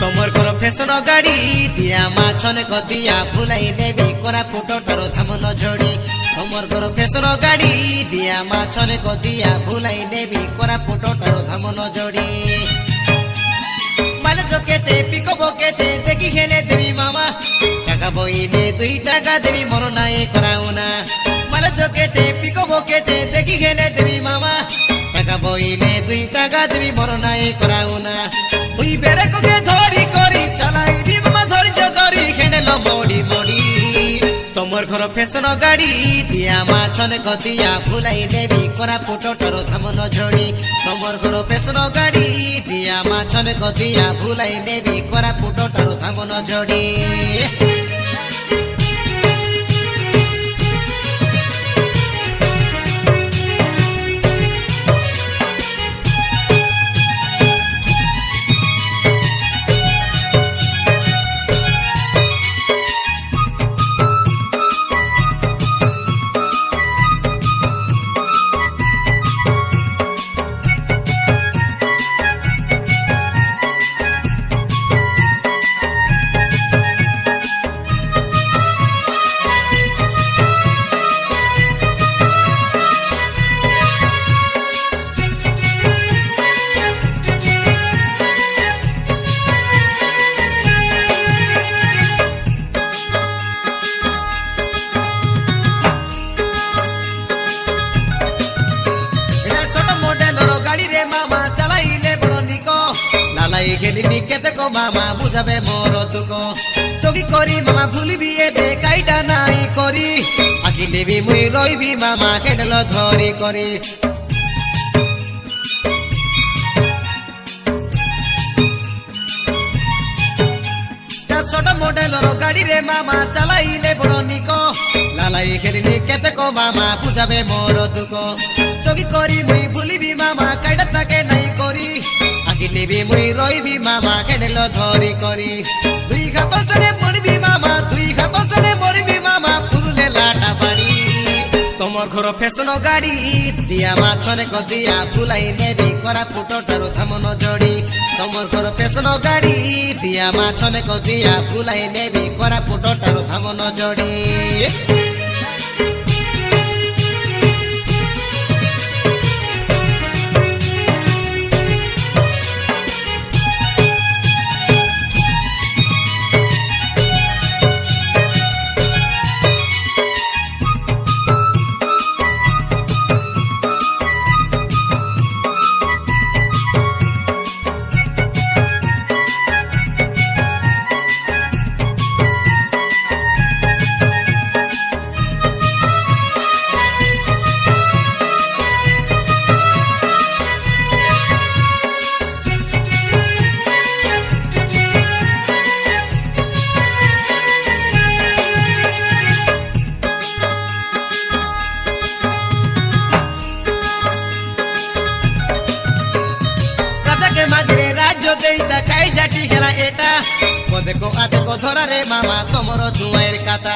तमर घर फैशन गाड़ी दिया माछन कदिया भुलाई नेबी कोरा फुटो तारो धामन झड़ी तमर घर फैशन गाड़ी दिया माछन कदिया भुलाई नेबी कोरा फुटो तारो धामन झड़ी माल जोकेते पिको बोकेते देखी खेले देवी मामा टाका बइले 2 टाका देवी मोर नाई कराउना माल जोकेते पिको बोकेते देखी खेले देवी मामा टाका बइले 2 टाका देवी मोर नाई कराउना हुई बेरे को के धरी करी चलाई दी मामा धरी जो धरी खेनेलो मोड़ी मोड़ी तमर घर फैशन गाड़ी दिया माछन कदिया भुलाई नेबी कोरा फुटो तारो धामन झड़ी तमर घर फैशन गाड़ी दिया माछन कदिया भुलाई नेबी कोरा फुटो तारो धामन झड़ी गाड़ी रे मामा चलाइले बड़ निको लालाई खेलिनी केते को मामा बुझाबे मोर तुको चोकी करी मामा भूलिबी ए दे काइटा नाई करी आगिले भी मुई रइबी मामा केडलो धरी करी छोट मॉडलर गाड़ी रे मामा चलाइले बड़ निको लालाई खेलिनी केते को मामा बुझाबे मोर तुको चोकी करी मुई भूलिबी मामा काइटा ताके नाई करी आगिले भी मुई रइबी मामा केडलो धरी करी दुई हाथ सने मरबी मामा दुई हाथ सने मरबी मामा फुरले लाटा बाड़ी तमर घर फैशन गाड़ी दिया माछन कदिया भुलाई नेबी कोरा फुटो तारो धामन झड़ी तमर घर फैशन गाड़ी दिया माछन कदिया भुलाई नेबी कोरा फुटो तारो धामन झड़ी मागरे राज्य देईता काई जाटी खेला एटा देखो आते को धरा रे मामा तमरो जुआर काता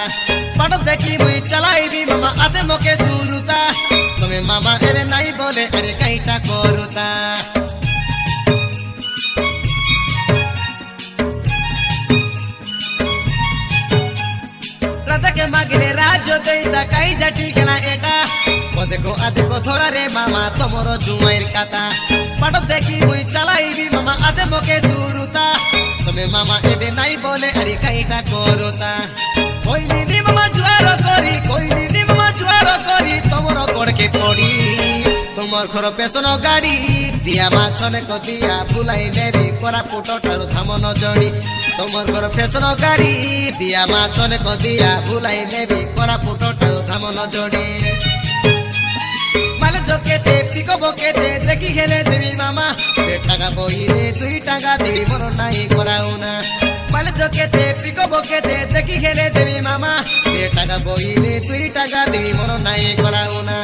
पट देखी मुई चलाई दी मामा आते मोके सुरुता तमे मामा एरे नाई बोले अरे काईटा करूता राजा के मागरे राज्य देईता काई जाटी खेला एटा देखो आते को धरा रे मामा तमरो जुआर काता पट देखी मुई चलाई दी मामा आते मोके सुरुता तमे मामा एदे नाई बोले अरे काईटा करूता कोइली नी मामा जुआर करी तमरो कोड़के पड़ी तमर घर फैशन गाड़ी दिया माछन कदिया भुलाई नेबी कोरा फुटो तारो धामन झड़ी तमर घर फैशन गाड़ी दिया माछन कदिया भुलाई नेबी कोरा फुटो तारो धामन झड़ी माल जोकेते पिको बोकेते देखी खेले देवी मामा 2 टाका बइले 2 टाका देवी मोर नाई कराउना माल जोकेते पिको बोकेते देखी खेले देवी मामा 2 टाका बइले 2 टाका देवी मोर नाई कराउना